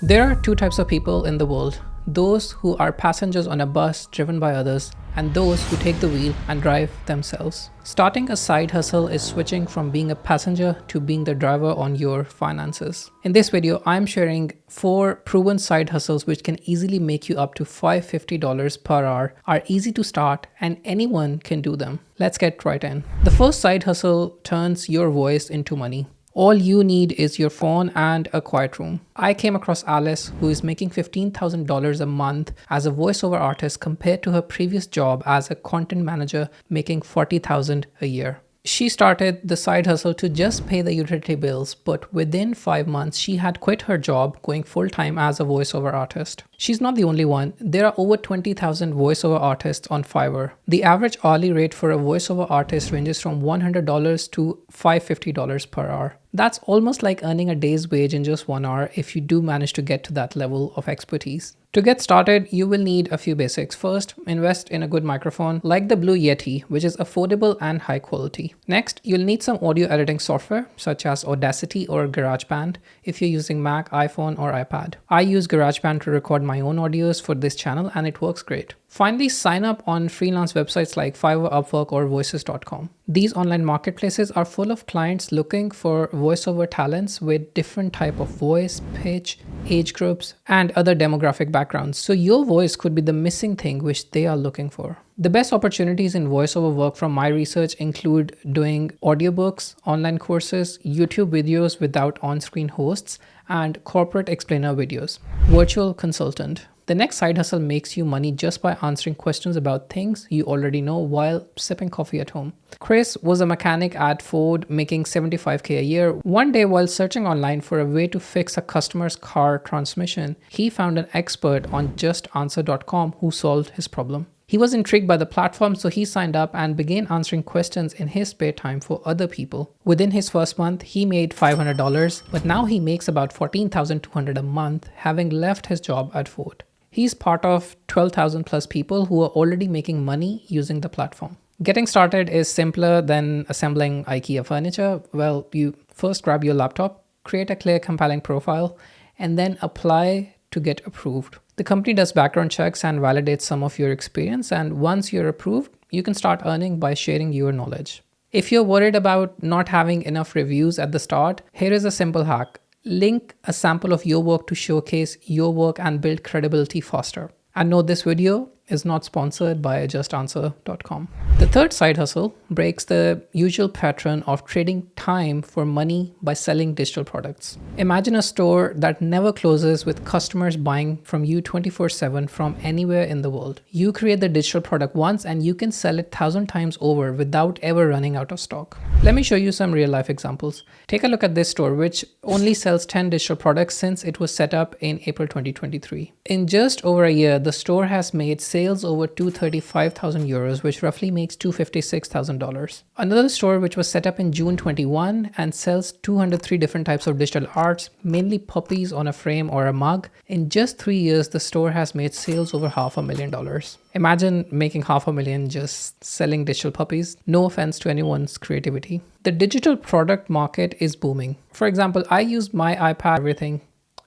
There are two types of people in the world: those who are passengers on a bus driven by others, and those who take the wheel and drive themselves. Starting a side hustle is switching from being a passenger to being the driver on your finances. In this video, I'm sharing 4 proven side hustles which can easily make you up to $550 per hour, are easy to start, and anyone can do them. Let's get right in. The first side hustle turns your voice into money. All you need is your phone and a quiet room. I came across Alice, who is making $15,000 a month as a voiceover artist compared to her previous job as a content manager making $40,000 a year. She started the side hustle to just pay the utility bills, but within 5 months, she had quit her job going full-time as a voiceover artist. She's not the only one. There are over 20,000 voiceover artists on Fiverr. The average hourly rate for a voiceover artist ranges from $100 to $550 per hour. That's almost like earning a day's wage in just 1 hour if you do manage to get to that level of expertise. To get started, you will need a few basics. First, invest in a good microphone like the Blue Yeti, which is affordable and high quality. Next, you'll need some audio editing software such as Audacity or GarageBand if you're using Mac, iPhone, or iPad. I use GarageBand to record my own audios for this channel and it works great. Finally, sign up on freelance websites like Fiverr, Upwork, or voices.com. These online marketplaces are full of clients looking for voiceover talents with different type of voice, pitch, age groups, and other demographic backgrounds. So your voice could be the missing thing which they are looking for. The best opportunities in voiceover work from my research include doing audiobooks, online courses, YouTube videos without on-screen hosts, and corporate explainer videos. Virtual consultant. The next side hustle makes you money just by answering questions about things you already know while sipping coffee at home. Chris was a mechanic at Ford making $75K a year. One day while searching online for a way to fix a customer's car transmission, he found an expert on justanswer.com who solved his problem. He was intrigued by the platform, so he signed up and began answering questions in his spare time for other people. Within his first month, he made $500, but now he makes about $14,200 a month, having left his job at Ford. He's part of 12,000 plus people who are already making money using the platform. Getting started is simpler than assembling IKEA furniture. Well, you first grab your laptop, create a clear, compelling profile, and then apply to get approved. The company does background checks and validates some of your experience, and once you're approved, you can start earning by sharing your knowledge. If you're worried about not having enough reviews at the start, here is a simple hack. Link a sample of your work to showcase your work and build credibility faster. And note, this video is not sponsored by justanswer.com. The third side hustle breaks the usual pattern of trading time for money by selling digital products. Imagine a store that never closes with customers buying from you 24/7 from anywhere in the world. You create the digital product once and you can sell it 1,000 times over without ever running out of stock. Let me show you some real life examples. Take a look at this store, which only sells 10 digital products since it was set up in April 2023. In just over a year, the store has made sales over 235,000 euros, which roughly makes $256,000. Another store which was set up in June 21 and sells 203 different types of digital arts, mainly puppies on a frame or a mug. In just 3 years, the store has made sales over $500,000. Imagine making $500,000 just selling digital puppies. No offense to anyone's creativity. The digital product market is booming. For example, I use my iPad for everything: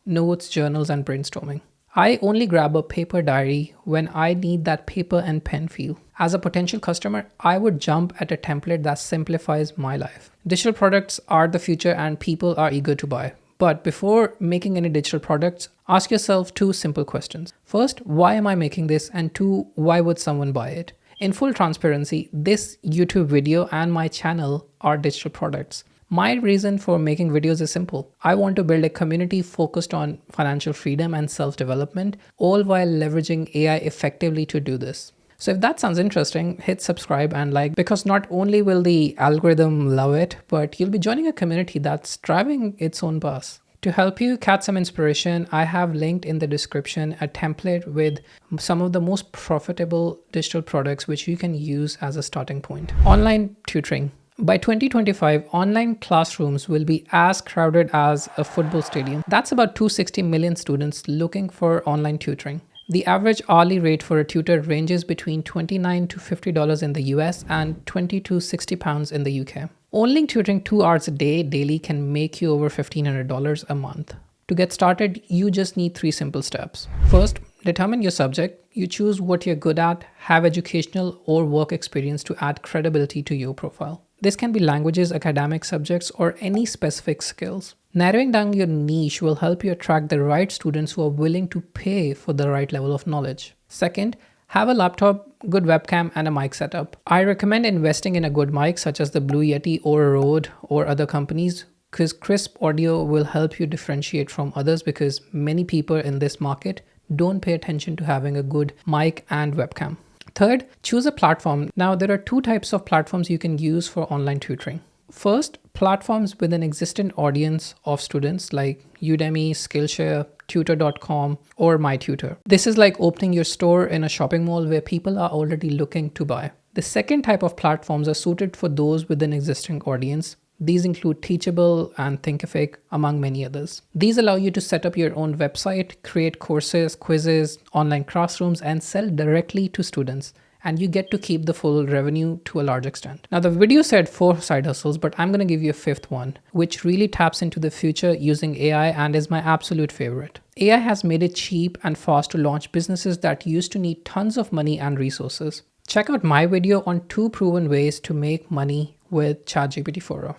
notes, journals, and brainstorming. I only grab a paper diary when I need that paper and pen feel. As a potential customer, I would jump at a template that simplifies my life. Digital products are the future and people are eager to buy. But before making any digital products, ask yourself 2 simple questions. First, why am I making this? And 2, why would someone buy it? In full transparency, this YouTube video and my channel are digital products. My reason for making videos is simple. I want to build a community focused on financial freedom and self-development, all while leveraging AI effectively to do this. So if that sounds interesting, hit subscribe and like, because not only will the algorithm love it, but you'll be joining a community that's driving its own bus. To help you catch some inspiration, I have linked in the description a template with some of the most profitable digital products which you can use as a starting point. Online tutoring. By 2025, online classrooms will be as crowded as a football stadium. That's about 260 million students looking for online tutoring. The average hourly rate for a tutor ranges between $29 to $50 in the US and £20 to £60 in the UK. Only tutoring 2 hours a day daily can make you over $1,500 a month. To get started, you just need 3 simple steps. First, determine your subject. You choose what you're good at, have educational or work experience to add credibility to your profile. This can be languages, academic subjects, or any specific skills. Narrowing down your niche will help you attract the right students who are willing to pay for the right level of knowledge. Second, have a laptop, good webcam, and a mic setup. I recommend investing in a good mic such as the Blue Yeti or Rode or other companies, because crisp audio will help you differentiate from others, because many people in this market don't pay attention to having a good mic and webcam. Third, choose a platform. Now, there are 2 types of platforms you can use for online tutoring. First, platforms with an existing audience of students like Udemy, Skillshare, tutor.com, or MyTutor. This is like opening your store in a shopping mall where people are already looking to buy. The second type of platforms are suited for those with an existing audience. These include Teachable and Thinkific, among many others. These allow you to set up your own website, create courses, quizzes, online classrooms, and sell directly to students. And you get to keep the full revenue to a large extent. Now, the video said 4 side hustles, but I'm going to give you a 5th one, which really taps into the future using AI and is my absolute favorite. AI has made it cheap and fast to launch businesses that used to need tons of money and resources. Check out my video on 2 proven ways to make money with ChatGPT 4o.